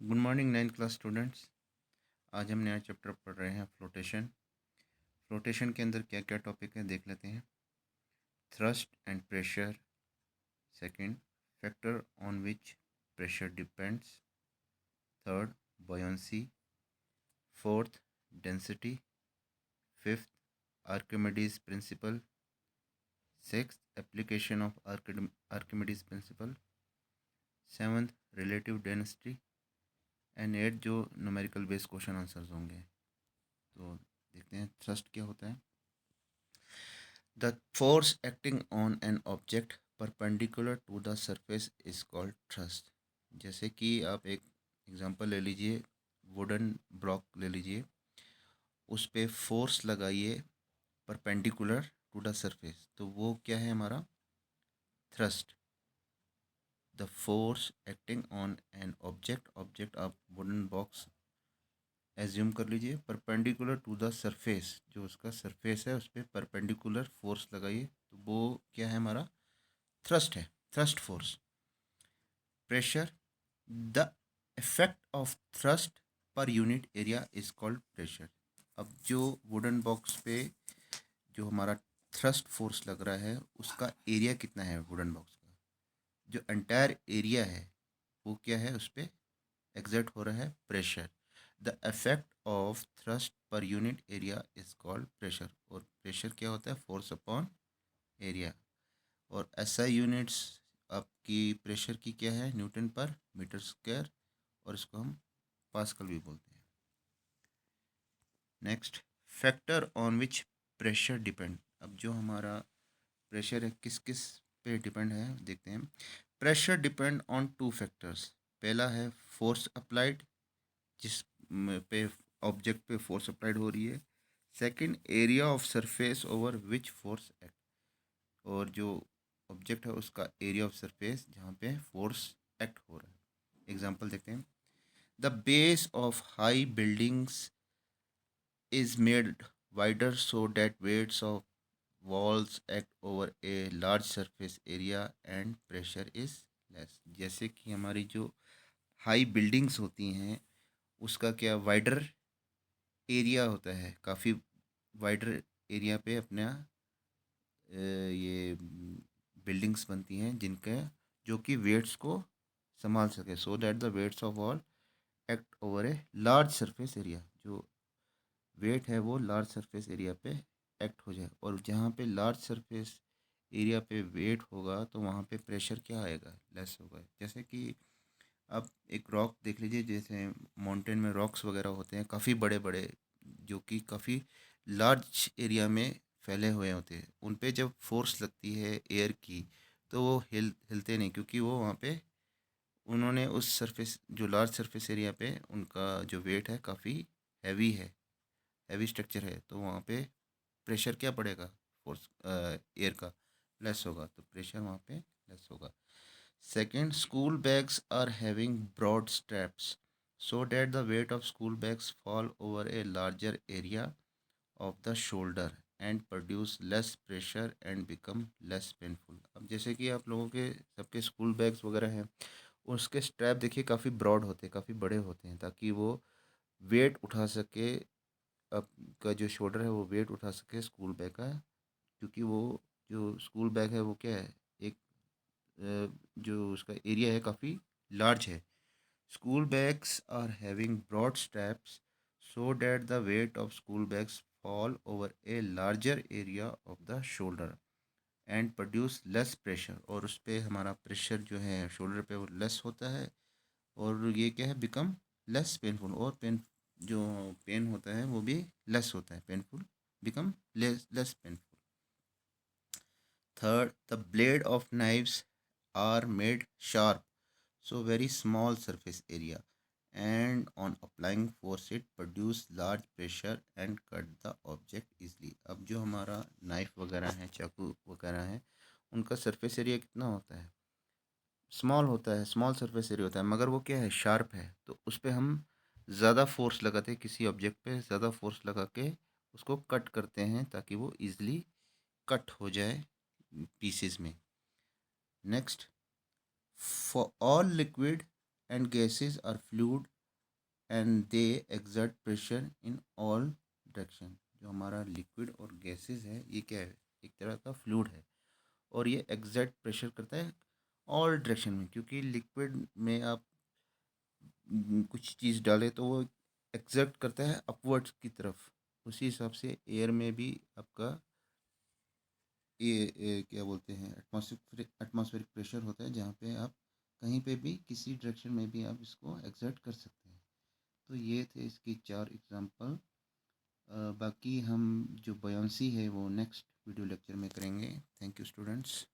Good morning 9th class students. आज हम नया चैप्टर पढ़ रहे हैं फ्लोटेशन। फ्लोटेशन के अंदर क्या क्या टॉपिक है देख लेते हैं। Thrust and pressure, second factor on which pressure depends, third buoyancy, fourth density, fifth Archimedes principle, sixth application of Archimedes principle, seventh relative density and eight जो न्यूमेरिकल बेस्ड क्वेश्चन आंसर्स होंगे। तो देखते हैं thrust क्या होता है। The force acting on an object perpendicular to the surface is called thrust। जैसे कि आप एक एग्जांपल ले लीजिए, वुडन ब्लॉक ले लीजिए, उस पे फोर्स लगाइए परपेंडिकुलर टू द सरफेस, तो वो क्या है हमारा thrust. The force acting on an object आप वुडन बॉक्स एज्यूम कर लीजिए, परपेंडिकुलर टू द सरफेस, जो उसका सरफेस है उस पर परपेंडिकुलर फोर्स लगाइए, तो वो क्या है हमारा थ्रस्ट है, thrust force. Pressure, the effect of thrust per unit area is called pressure. अब जो वुडन बॉक्स पे जो हमारा थ्रस्ट फोर्स लग रहा है उसका एरिया कितना है वुडन बॉक्स का, जो एंटायर एरिया है वो क्या है, उस पर एग्जर्ट हो रहा है pressure. The effect of thrust per unit area is called pressure, और प्रेशर क्या होता है फोर्स अपॉन एरिया। और एसआई यूनिट्स आपकी प्रेशर की क्या है, न्यूटन पर मीटर स्क्वायर, और इसको हम पास्कल भी बोलते हैं। Next, factor on which pressure depend. अब जो हमारा प्रेशर है किस किस पे डिपेंड है देखते हैं। Pressure depend on two factors. पहला है फोर्स अप्लाइड, जिस पे ऑब्जेक्ट पे फोर्स अप्लाइड हो रही है। Second, area of surface over which force act, और जो ऑब्जेक्ट है उसका एरिया ऑफ सरफेस जहाँ पे फोर्स एक्ट हो रहा है। एग्जांपल देखते हैं। The base of high buildings is made wider so that weights of walls act over a large surface area and pressure is less। जैसे कि हमारी जो हाई बिल्डिंग्स होती हैं उसका क्या वाइडर एरिया होता है, काफ़ी वाइडर एरिया पे अपना ये बिल्डिंग्स बनती हैं जिनके जो कि वेट्स को संभाल सके, so that the weights of all act over a large surface area. जो वेट है वो लार्ज सरफेस एरिया पे एक्ट हो जाए, और जहाँ पे लार्ज सरफेस एरिया पे वेट होगा तो वहाँ पे प्रेशर क्या आएगा, लेस होगा। जैसे कि आप एक रॉक देख लीजिए, जैसे माउंटेन में रॉक्स वगैरह होते हैं काफ़ी बड़े बड़े, जो कि काफ़ी लार्ज एरिया में फैले हुए होते हैं, उन पे जब फोर्स लगती है एयर की तो वो हिलते नहीं, क्योंकि वो वहाँ पे उन्होंने उस सरफेस जो लार्ज सरफेस एरिया पे उनका जो वेट है काफ़ी हैवी है, हैवी स्ट्रक्चर है, तो वहाँ पे प्रेशर क्या पड़ेगा, फोर्स एयर का लेस होगा, तो प्रेशर वहाँ पे लेस होगा। Second, school bags are having broad straps so that the weight of school bags fall over a larger area of the shoulder and produce less pressure and become less painful. अब जैसे कि आप लोगों के सबके school bags वगैरह हैं, उसके स्ट्रैप देखिए काफ़ी ब्रॉड होते हैं, काफ़ी बड़े होते हैं, ताकि वो वेट उठा सके, आपका जो शोल्डर है वो वेट उठा सके स्कूल बैग का। क्योंकि वो जो स्कूल बैग है वो क्या है, एक जो उसका एरिया है काफ़ी लार्ज है। School bags are having broad straps so that the weight of school bags fall over a larger area of the shoulder and produce less pressure, और उस पर हमारा प्रेशर जो है शोल्डर पे वो लेस होता है, और ये क्या है बिकम लेस पेनफुल, और जो पेन होता है वो भी लेस होता है, painful become less painful. Third, the blade of knives are made sharp so very small surface area and on applying force it produce large pressure and cut the object easily। अब जो हमारा knife वगैरह है, चाकू वगैरह है, उनका surface area कितना होता है, स्मॉल होता है, स्मॉल सरफेस एरिया होता है, मगर वो क्या है शार्प है, तो उस पर हम ज़्यादा फोर्स लगाते हैं, किसी ऑब्जेक्ट पे ज़्यादा फोर्स लगा के उसको कट करते हैं ताकि वो ईजिली कट हो जाए पीसेस में। Next, for all liquid and gases are fluid and they exert pressure in all direction. जो हमारा लिक्विड और गैसेस है ये क्या है, एक तरह का फ्लूइड है और ये एक्सर्ट प्रेशर करता है ऑल डायरेक्शन में, क्योंकि लिक्विड में आप कुछ चीज़ डालें तो वो एक्सर्ट करता है अपवर्ड्स की तरफ। उसी हिसाब से एयर में भी आपका ये क्या बोलते हैं एटमॉस्फेरिक प्रेशर होता है, जहाँ पे आप कहीं पे भी किसी डायरेक्शन में भी आप इसको एक्सर्ट कर सकते हैं। तो ये थे इसकी 4 एग्जांपल। बाकी हम जो बयान्सी है वो नेक्स्ट वीडियो लेक्चर में करेंगे। Thank you students.